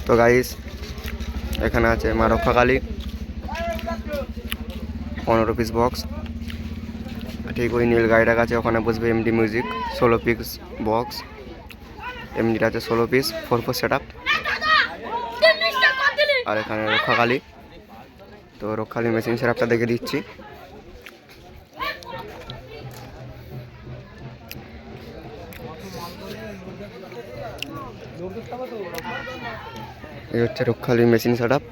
তো গাইস এখানে আছে মা রক্ষাকালী 15 পিস বক্স। ঠিক ওই নীল গাড়িটার কাছে ওখানে বসবে এমডি মিউজিক 16 পিস বক্স। এমডিটা আছে 16 পিস 4/4 সেট আপ। আর এখানে রক্ষাকালী। তো রক্ষাকালী মেশিন সেট আপটা দেখে দিচ্ছি। এই হচ্ছে রক্ষাকালী মেশিন সেট আপ।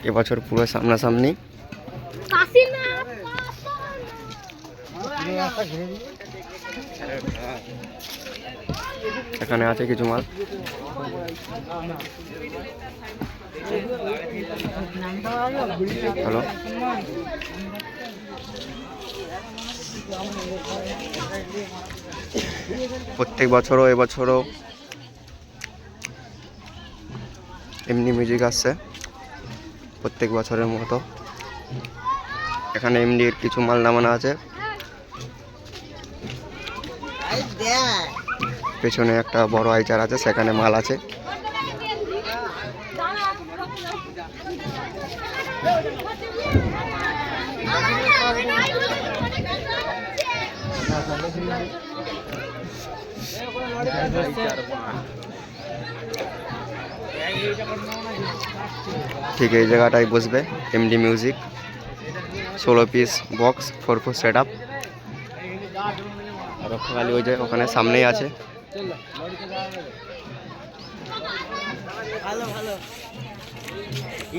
এবছর পুরো সামনাসামনি। এখানে আছে কিছু মাল। হ্যালো, প্রত্যেক বছরও এবছরও এমনি মিউজিক আসছে প্রত্যেক বছরের মতো। এখানে এমডির কিছু মাল নামানো আছে। পেছনে একটা বড় আইচার আছে, সেখানে মাল আছে। ঠিক এই জায়গাটায় বসবে MD music 16 piece box 4/4 set up. Rakshakali ওই যে ওখানে সামনেই আছে।